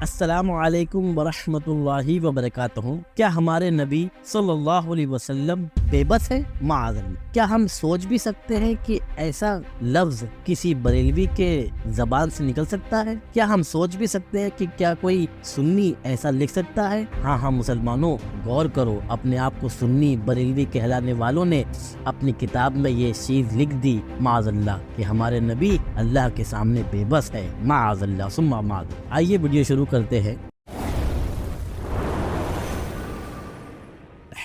अस्सलाम वालेकुम वरहमत ल्लाहि वबरकातुहू। क्या हमारे नबी सल्लल्लाहु अलैहि वसल्लम बेबस है? माअज़ल्लाह। क्या हम सोच भी सकते हैं कि ऐसा लफ्ज किसी बरेलवी के जबान से निकल सकता है? क्या हम सोच भी सकते हैं कि क्या कोई सुन्नी ऐसा लिख सकता है? हाँ मुसलमानों, गौर करो, अपने आप को सुन्नी बरेलवी कहलाने वालों ने अपनी किताब में ये चीज लिख दी माअज़ल्लाह कि हमारे नबी अल्लाह के सामने बेबस है। माअज़ल्लाह सुम्मा माअज़ल्लाह। आइए वीडियो शुरू करते हैं।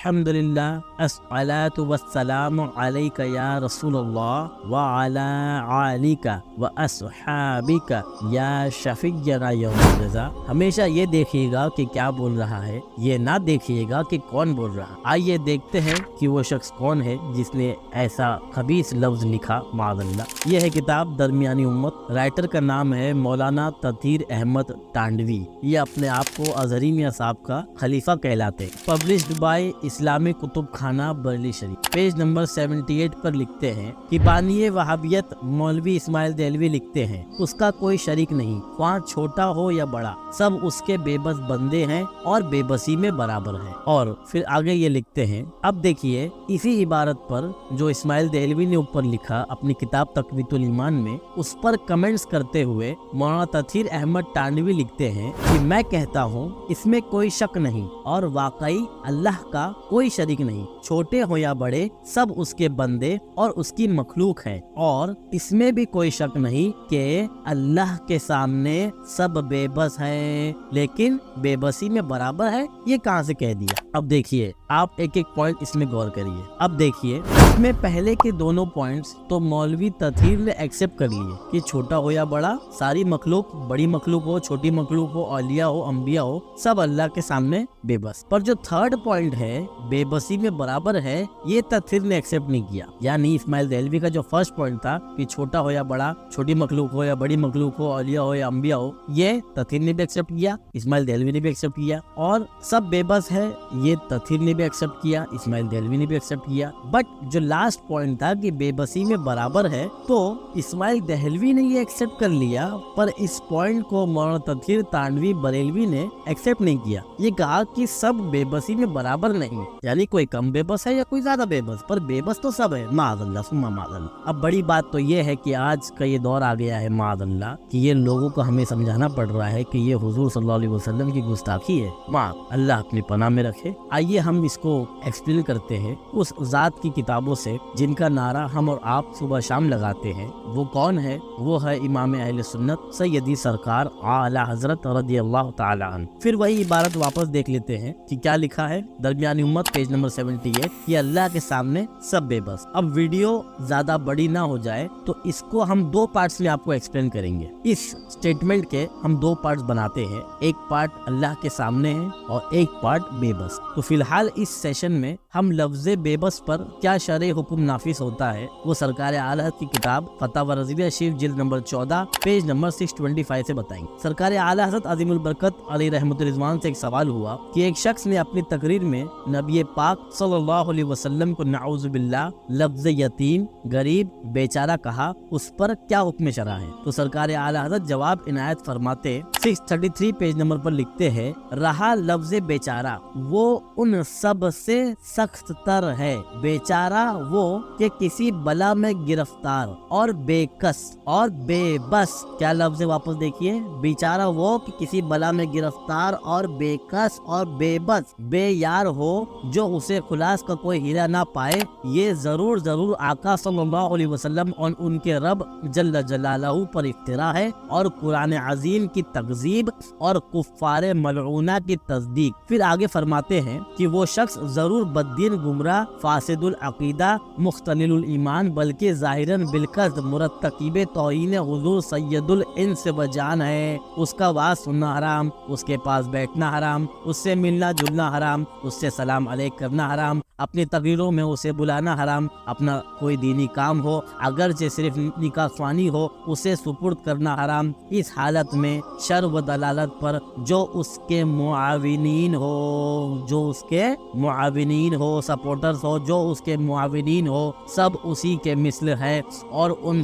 अल्हम्दुलिल्लाह अस्सलातु वस्सलामु अलैका या रसूलल्लाह व अला आलिका व अस्हाबिका या शफीयना यौमल जज़ा। हमेशा ये देखिएगा कि क्या बोल रहा है, ये ना देखिएगा कि कौन बोल रहा है। आइए देखते हैं कि वो शख्स कौन है जिसने ऐसा खबीस लफ्ज लिखा माअज़ल्लाह। ये है किताब दरमियानी उम्मत। राइटर का नाम है मौलाना तथीर अहमद टांडवी। ये अपने आप को अजहरी मियां साहब का खलीफा कहलाते। पब्लिश्ड बाय इस्लामी कुतुब खाना बरेली शरीफ। पेज नंबर 78 पर लिखते हैं कि बानिए वहाबियत मौलवी इस्माइल देहलवी लिखते हैं, उसका कोई शरीक नहीं, वहाँ छोटा हो या बड़ा, सब उसके बेबस बंदे हैं और बेबसी में बराबर है। और फिर आगे ये लिखते हैं, अब देखिए इसी इबारत पर जो इस्माइल देहलवी ने ऊपर लिखा अपनी किताब तक़वीतुल ईमान में, उस पर कमेंट्स करते हुए मौलाना तथीर अहमद टांडवी लिखते हैं कि मैं कहता हूँ इसमें कोई शक नहीं और वाकई अल्लाह का कोई शरीक नहीं, छोटे हो या बड़े सब उसके बंदे और उसकी मखलूक है। और इसमें भी कोई शक नहीं कि अल्लाह के सामने सब बेबस है, लेकिन बेबसी में बराबर है। ये कहाँ से कह दिया? अब देखिए, आप एक एक पॉइंट इसमें गौर करिए। अब देखिए, इसमें पहले के दोनों पॉइंट्स तो मौलवी तथीर ने एक्सेप्ट कर लिए कि छोटा हो या बड़ा, सारी मखलूक, बड़ी मखलूक हो, छोटी मखलूक हो, औलिया हो, अंबिया हो, सब अल्लाह के सामने बेबस। पर जो थर्ड पॉइंट है बेबसी में बराबर है, ये तथीर ने एक्सेप्ट नहीं किया। यानी इस्माइल देहलवी का जो फर्स्ट पॉइंट था कि छोटा हो या बड़ा, छोटी मखलूक हो या बड़ी मखलूक हो, औलिया हो या अंबिया हो, ये तथीर ने भी एक्सेप्ट किया, इस्माइल देहलवी ने भी एक्सेप्ट किया। और सब बेबस है, ये तथीर ने भी एक्सेप्ट किया, इस्माइल देहलवी ने भी एक्सेप्ट किया। बट जो लास्ट पॉइंट था कि बेबसी में बराबर है, तो इस्माइल देहलवी ने ये एक्सेप्ट कर लिया, पर इस पॉइंट को मौलाना तथीर तांडवी बरेलवी ने एक्सेप्ट नहीं किया। ये कहा कि सब बेबसी में बराबर नहीं, यानी कोई कम बेबस है या कोई ज्यादा बेबस, पर बेबस तो सब है। माअज़ल्लाह सुम्मा माअज़ल्लाह। अब बड़ी बात तो ये है कि आज का ये दौर आ गया है माअज़ल्लाह कि ये लोगों को हमें समझाना पड़ रहा है कि ये हुजूर सल्लल्लाहु अलैहि वसल्लम की गुस्ताखी है। अल्लाह अपनी पनाह में रखे। आइए हम इसको एक्सप्लेन करते हैं उस जात की किताबों से जिनका नारा हम और आप सुबह शाम लगाते हैं। वो कौन है? वो है इमाम अहले सुन्नत सैयदी सरकार आला हजरत रज़ियल्लाहु ताला अन्हु। फिर वही इबारत वापस देख लेते हैं कि क्या लिखा है दरमियानी उम्मत, पेज नंबर 78। ये अल्लाह के सामने सब बेबस। अब वीडियो ज्यादा बड़ी ना हो जाए तो इसको हम दो पार्ट्स में आपको एक्सप्लेन करेंगे। इस स्टेटमेंट के हम दो पार्ट्स बनाते हैं, एक पार्ट अल्लाह के सामने है और एक पार्ट बेबस। तो फिलहाल इस सेशन में हम लफ्ज़े बेबस पर क्या शरई हुक्म नाफिस होता है वो सरकार आला हज़रत की किताब फतावा रज़विया शरीफ जिल्द नंबर 14 पेज नंबर 625 से बताएंगे। सरकार आला हज़रत अज़ीमुल बरकत अलैहि रहमतुल रिज़वान से एक सवाल हुआ कि एक शख्स ने अपनी तकरीर में नबी पाक सल्लल्लाहु अलैहि वसल्लम को नाउज़ु बिल्लाह लफ्ज़ यतीम, गरीब, बेचारा कहा, उस पर क्या हुक्म शरअ है? तो सरकार आला हज़रत जवाब इनायत फरमाते 633 पेज नंबर पर लिखते हैं, रहा लफ्ज़ बेचारा वो उन सब से सख्त तर है। बेचारा वो कि किसी बला में गिरफ्तार और बेकस और बेबस। क्या लफ्ज़ वापस देखिए, बेचारा वो कि किसी बला में गिरफ्तार और बेकस और बेबस, बेयार हो जो उसे खुलास का कोई हीरा ना पाए। ये जरूर जरूर आका सल्लल्लाहु अलैहि वसल्लम और उनके रब जल्ल जलालहू पर इफ्तिरा है और कुरान अजीम की तकजीब और कुफ्फारे मलऊना की तस्दीक। फिर आगे फरमाते हैं कि वो शख्स जरूर बद्दीन, गुमराह, फासिदुल अकीदा, मुख्तलिलुल ईमान, बल्कि जाहिरन बिलकस्द मुरतकीबे तौहीन हुजूर सैयदुल इंस व जान है। उसका वाज सुनना हराम, उसके पास बैठना हराम, उससे मिलना जुलना हराम, उससे सलाम अलैक करना हराम, اپنی تقریروں میں اسے بلانا حرام، اپنا کوئی دینی کام ہو اگرچہ صرف نکاح خوانی ہو اسے سپرد کرنا حرام۔ اس حالت میں شر و دلالت پر جو اس کے معاونین ہو سپورٹرز ہو، جو اس کے معاونین ہو، سب اسی کے مثل ہے اور ان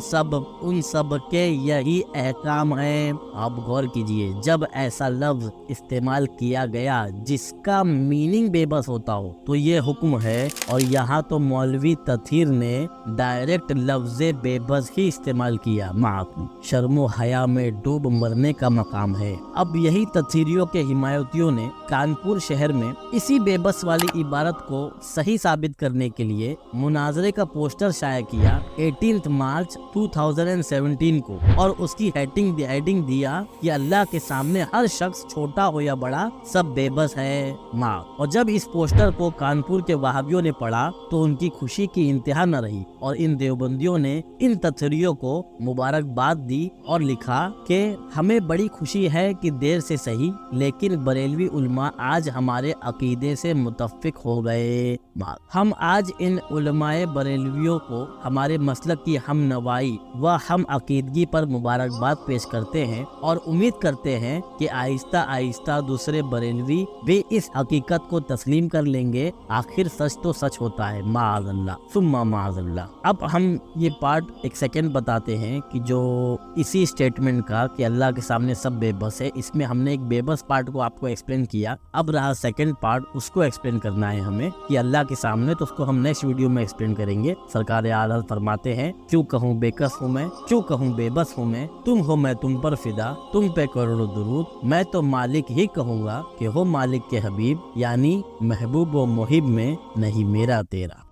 سب کے یہی احکام ہیں۔ آپ غور کیجئے، جب ایسا لفظ استعمال کیا گیا جس کا میننگ بے بس ہوتا ہو تو یہ حکم ہے، اور یہاں تو مولوی تطہیر نے ڈائریکٹ لفظ بے بس ہی استعمال کیا۔ معاکم شرم و حیا میں ڈوب مرنے کا مقام ہے۔ اب یہی تطہیریوں کے حمایتیوں نے کانپور شہر میں اسی بے بس والی عبارت کو صحیح ثابت کرنے کے لیے مناظرے کا پوسٹر شائع کیا 18 مارچ 2017 کو، اور اس کی ہیڈنگ دیا کہ اللہ کے سامنے ہر شخص چھوٹا ہو یا بڑا سب بے بس ہے۔ اور جب اس پوسٹر کو کانپور کے وہابیوں نے پڑھا تو ان کی خوشی کی انتہا نہ رہی، اور ان دیوبندیوں نے ان تطہیریوں کو مبارکباد دی اور لکھا کہ ہمیں بڑی خوشی ہے کہ دیر سے صحیح لیکن بریلوی علماء آج ہمارے عقیدے سے متفق ہو گئے۔ ہم آج ان علماء بریلویوں کو ہمارے مسلک کی ہم نوائی و ہم عقیدگی پر مبارکباد پیش کرتے ہیں اور امید کرتے ہیں کہ آہستہ آہستہ دوسرے بریلوی بھی اس حقیقت کو تسلیم کر لیں گے۔ آخر سچ تو سچ ہوتا ہے، معاذ اللہ ثم معاذ اللہ۔ اب ہم یہ پارٹ ایک سیکنڈ بتاتے ہیں کہ جو اسی اسٹیٹمنٹ کا کہ اللہ کے سامنے سب بے بس ہے، اس میں ہم نے ایک بے بس پارٹ کو آپ کو ایکسپلین کیا، اب رہا سیکنڈ پارٹ، اس کو ایکسپلین کرنا ہے ہمیں کہ اللہ کے سامنے، تو اس کو ہم نیکسٹ ویڈیو میں ایکسپلین کریں گے۔ سرکار اعلیٰ فرماتے ہیں کیوں کہوں بے کس ہوں میں، کیوں کہوں بے بس ہوں میں، تم ہو میں تم پر فدا، تم پہ کروڑوں درود، میں تو مالک ہی کہوں گا کہ ہو مالک کے حبیب، یعنی محبوب و محب میں نہیں میرا تیرا۔